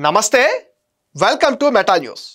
నమస్తే, welcome to meta news.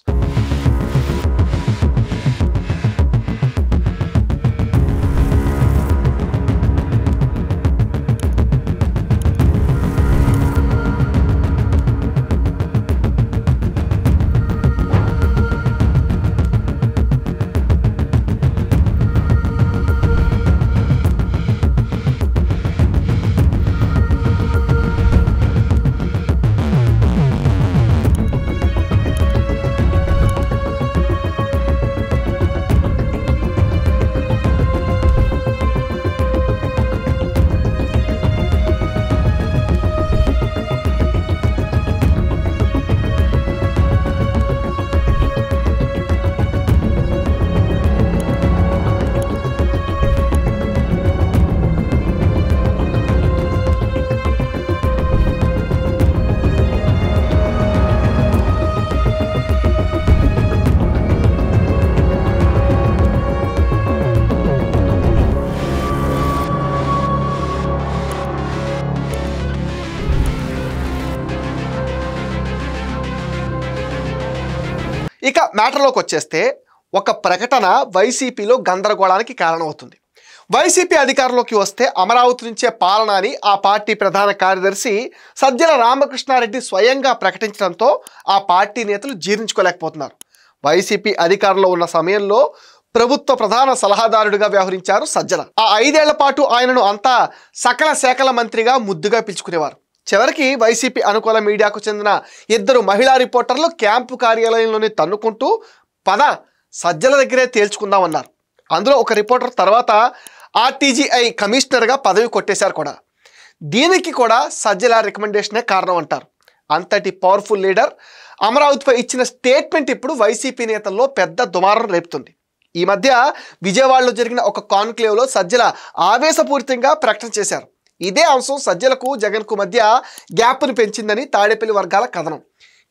ఇక మ్యాటర్లోకి వచ్చేస్తే ఒక ప్రకటన వైసీపీలో గందరగోళానికి కారణమవుతుంది. వైసీపీ అధికారంలోకి వస్తే అమరావతి నుంచే పాలన అని ఆ పార్టీ ప్రధాన కార్యదర్శి సజ్జల రామకృష్ణారెడ్డి స్వయంగా ప్రకటించడంతో ఆ పార్టీ నేతలు జీర్ణించుకోలేకపోతున్నారు. వైసీపీ అధికారంలో ఉన్న సమయంలో ప్రభుత్వ ప్రధాన సలహాదారుడిగా వ్యవహరించారు సజ్జల. ఆ 5 ఏళ్ల పాటు ఆయనను అంతా సకల శాఖల మంత్రిగా ముద్దుగా పిలుచుకునేవారు. చివరికి వైసీపీ అనుకూల మీడియాకు చెందిన 2 మహిళా రిపోర్టర్లు క్యాంపు కార్యాలయంలోనే తన్నుకుంటూ పద సజ్జల దగ్గరే తేల్చుకుందామన్నారు. అందులో ఒక రిపోర్టర్ తర్వాత ఆర్టీజీఐ కమిషనర్గా పదవి కొట్టేశారు కూడా. దీనికి కూడా సజ్జల రికమెండేషనే కారణం అంటారు. అంతటి పవర్ఫుల్ లీడర్ అమరావతిపై ఇచ్చిన స్టేట్మెంట్ ఇప్పుడు వైసీపీ నేతల్లో పెద్ద దుమారం రేపుతుంది. ఈ మధ్య విజయవాడలో జరిగిన ఒక కాన్క్లేవ్లో సజ్జల ఆవేశపూరితంగా ప్రకటన చేశారు. ఇదే అంశం సజ్జలకు జగన్కు మధ్య గ్యాప్ను పెంచిందని తాడేపల్లి వర్గాల కథనం.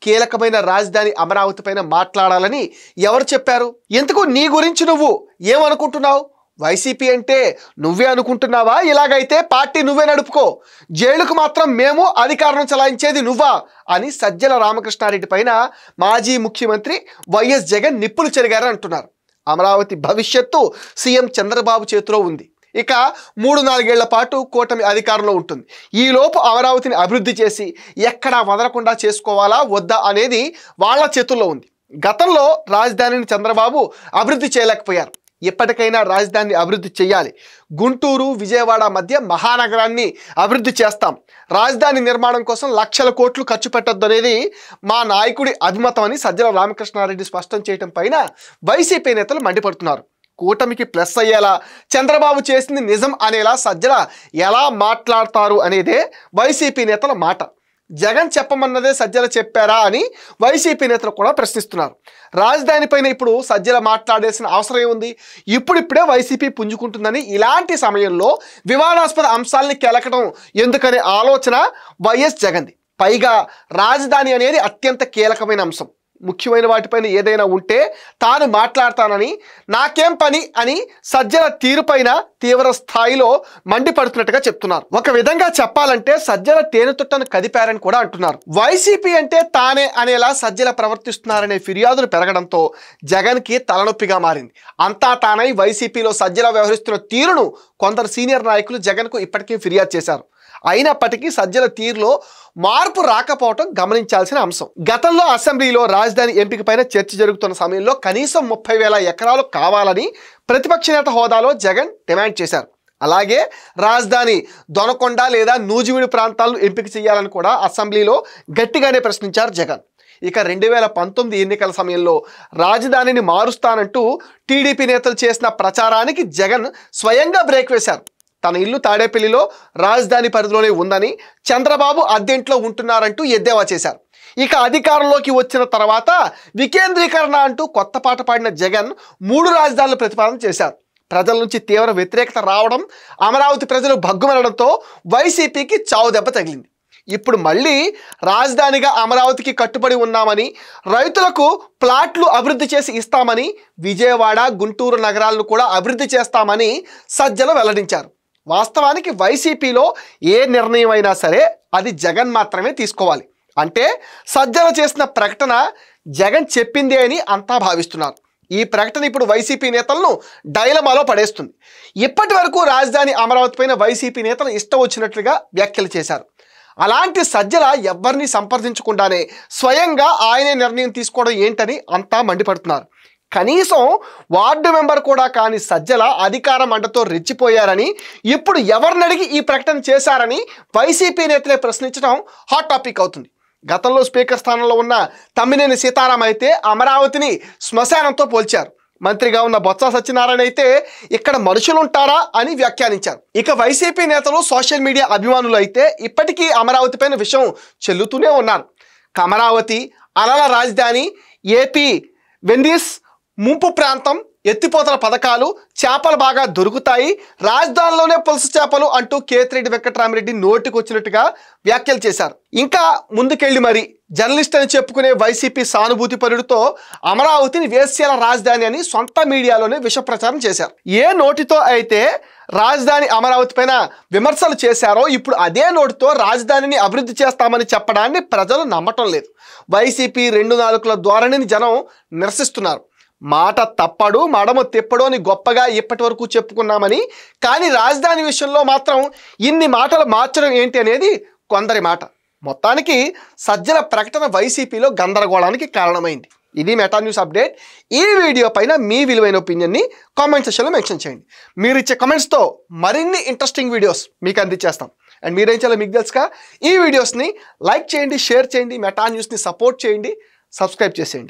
కీలకమైన రాజధాని అమరావతి పైన మాట్లాడాలని ఎవరు చెప్పారు? ఎందుకు నీ గురించి నువ్వు ఏమనుకుంటున్నావు? వైసీపీ అంటే నువ్వే అనుకుంటున్నావా? ఇలాగైతే పార్టీ నువ్వే నడుపుకో, జైలుకు మాత్రం మేము అధికారం చలాయించేది నువ్వా అని సజ్జల రామకృష్ణారెడ్డి పైన మాజీ ముఖ్యమంత్రి వైఎస్ జగన్ నిప్పులు చెరిగారని అంటున్నారు. అమరావతి భవిష్యత్తు సీఎం చంద్రబాబు చేతిలో ఉంది. ఇక 3-4 ఏళ్ల పాటు కూటమి అధికారంలో ఉంటుంది. ఈలోపు అమరావతిని అభివృద్ధి చేసి ఎక్కడా వదలకుండా చేసుకోవాలా వద్దా అనేది వాళ్ళ చేతుల్లో ఉంది. గతంలో రాజధానిని చంద్రబాబు అభివృద్ధి చేయలేకపోయారు. ఎప్పటికైనా రాజధానిని అభివృద్ధి చేయాలి. గుంటూరు విజయవాడ మధ్య మహానగరాన్ని అభివృద్ధి చేస్తాం. రాజధాని నిర్మాణం కోసం లక్షల కోట్లు ఖర్చు పెట్టొద్దు అనేది మా నాయకుడి అభిమతం అని సజ్జల రామకృష్ణారెడ్డి స్పష్టం చేయడం పైన వైసీపీ నేతలు మండిపడుతున్నారు. కూటమికి ప్లస్ అయ్యేలా చంద్రబాబు చేసింది నిజం అనేలా సజ్జల ఎలా మాట్లాడతారు అనేదే వైసీపీ నేతల మాట. జగన్ చెప్పమన్నదే సజ్జల చెప్పారా అని వైసీపీ నేతలు కూడా ప్రశ్నిస్తున్నారు. రాజధాని పైన ఇప్పుడు సజ్జల మాట్లాడాల్సిన అవసరం ఏముంది? ఇప్పుడిప్పుడే వైసీపీ పుంజుకుంటుందని ఇలాంటి సమయంలో వివాదాస్పద అంశాలని కెలకడం ఎందుకనే ఆలోచన వైఎస్ జగన్ది. పైగా రాజధాని అనేది అత్యంత కీలకమైన అంశం. ముఖ్యమైన వాటిపైన ఏదైనా ఉంటే తాను మాట్లాడతానని, నాకేం పని అని సజ్జల తీరుపైన తీవ్ర స్థాయిలో మండిపడుతున్నట్టుగా చెప్తున్నారు. ఒక విధంగా చెప్పాలంటే సజ్జల తేనెతుట్టను కదిపారని కూడా అంటున్నారు. వైసీపీ అంటే తానే అనేలా సజ్జల ప్రవర్తిస్తున్నారనే ఫిర్యాదులు పెరగడంతో జగన్కి తలనొప్పిగా మారింది. అంతా తానై వైసీపీలో సజ్జల వ్యవహరిస్తున్న తీరును కొందరు సీనియర్ నాయకులు జగన్కు ఇప్పటికే ఫిర్యాదు చేశారు. అయినప్పటికీ సజ్జల తీరులో మార్పు రాకపోవటం గమనించాల్సిన అంశం. గతంలో అసెంబ్లీలో రాజధాని ఎంపిక పైన చర్చ జరుగుతున్న సమయంలో కనీసం 30,000 ఎకరాలు కావాలని ప్రతిపక్ష నేత హోదాలో జగన్ డిమాండ్ చేశారు. అలాగే రాజధాని దొనకొండ లేదా నూజివీడు ప్రాంతాలను ఎంపిక చేయాలని కూడా అసెంబ్లీలో గట్టిగానే ప్రశ్నించారు జగన్. ఇక 2019 ఎన్నికల సమయంలో రాజధానిని మారుస్తానంటూ టీడీపీ నేతలు చేసిన ప్రచారానికి జగన్ స్వయంగా బ్రేక్ వేశారు. తన ఇల్లు తాడేపల్లిలో రాజధాని పరిధిలోనే ఉందని, చంద్రబాబు అద్దెంట్లో ఉంటున్నారంటూ ఎద్దేవా చేశారు. ఇక అధికారంలోకి వచ్చిన తర్వాత వికేంద్రీకరణ అంటూ కొత్త పాట పాడిన జగన్ 3 రాజధానులు ప్రతిపాదన చేశారు. ప్రజల నుంచి తీవ్ర వ్యతిరేకత రావడం, అమరావతి ప్రజలు భగ్గుమనడంతో వైసీపీకి చావు దెబ్బ తగిలింది. ఇప్పుడు మళ్ళీ రాజధానిగా అమరావతికి కట్టుబడి ఉన్నామని, రైతులకు ప్లాట్లు అభివృద్ధి చేసి ఇస్తామని, విజయవాడ గుంటూరు నగరాలను కూడా అభివృద్ధి చేస్తామని సజ్జల వెల్లడించారు. వాస్తవానికి వైసీపీలో ఏ నిర్ణయం అయినా సరే అది జగన్ మాత్రమే తీసుకోవాలి. అంటే సజ్జల చేసిన ప్రకటన జగన్ చెప్పిందే అని అంతా భావిస్తున్నారు. ఈ ప్రకటన ఇప్పుడు వైసీపీ నేతలను డైలమాలో పడేస్తుంది. ఇప్పటి వరకు రాజధాని అమరావతి పైన వైసీపీ నేతలు ఇష్టం వచ్చినట్లుగా వ్యాఖ్యలు చేశారు. అలాంటి సజ్జల ఎవరిని సంప్రదించకుండానే స్వయంగా ఆయనే నిర్ణయం తీసుకోవడం ఏంటని అంతా మండిపడుతున్నారు. కనీసం వార్డు మెంబర్ కూడా కాని సజ్జల అధికార మండతో రెచ్చిపోయారని, ఇప్పుడు ఎవరిని అడిగి ఈ ప్రకటన చేశారని వైసీపీ నేతలే ప్రశ్నించడం హాట్ టాపిక్ అవుతుంది. గతంలో స్పీకర్ స్థానంలో ఉన్న తమ్మినేని సీతారాం అయితే అమరావతిని శ్మశానంతో పోల్చారు. మంత్రిగా ఉన్న బొత్స సత్యనారాయణ అయితే ఇక్కడ మనుషులుంటారా అని వ్యాఖ్యానించారు. ఇక వైసీపీ నేతలు, సోషల్ మీడియా అభిమానులు అయితే ఇప్పటికీ అమరావతి పైన విషయం చెల్లుతూనే ఉన్నారు. అమరావతి అలల రాజధాని, ఏపీ వెన్నీస్ ముంపు ప్రాంతం, ఎత్తిపోతల పథకాలు, చేపలు బాగా దొరుకుతాయి, రాజధానిలోనే పులస చేపలు అంటూ కేతిరెడ్డి వెంకటరామిరెడ్డి నోటికొచ్చినట్టుగా వ్యాఖ్యలు చేశారు. ఇంకా ముందుకెళ్ళి మరి జర్నలిస్ట్ అని చెప్పుకునే వైసీపీ సానుభూతి పరుడితో అమరావతిని వేశ్యల రాజధాని అని సొంత మీడియాలోనే విష ప్రచారం చేశారు. ఏ నోటితో అయితే రాజధాని అమరావతి పైన విమర్శలు చేశారో ఇప్పుడు అదే నోటితో రాజధానిని అభివృద్ధి చేస్తామని చెప్పడాన్ని ప్రజలు నమ్మటం లేదు. వైసీపీ 2 నాలుకల ధోరణిని జనం నిరసిస్తున్నారు. మాట తప్పడు మడమ తిప్పడు అని గొప్పగా ఇప్పటి వరకు చెప్పుకున్నామని, కానీ రాజధాని విషయంలో మాత్రం ఇన్ని మాటలు మార్చడం ఏంటి అనేది కొందరి మాట. మొత్తానికి సజ్జల ప్రకటన వైసీపీలో గందరగోళానికి కారణమైంది. ఇది మెటా న్యూస్ అప్డేట్. ఈ వీడియో పైన మీ విలువైన ఒపీనియన్ని కామెంట్ సెక్షన్లో మెన్షన్ చేయండి. మీరు ఇచ్చే కామెంట్స్తో మరిన్ని ఇంట్రెస్టింగ్ వీడియోస్ మీకు అందించేస్తాం. అండ్ మీరేం చేయాలో మీకు తెలుసుగా, ఈ వీడియోస్ని లైక్ చేయండి, షేర్ చేయండి, మెటా న్యూస్ని సపోర్ట్ చేయండి, సబ్స్క్రైబ్ చేసేయండి.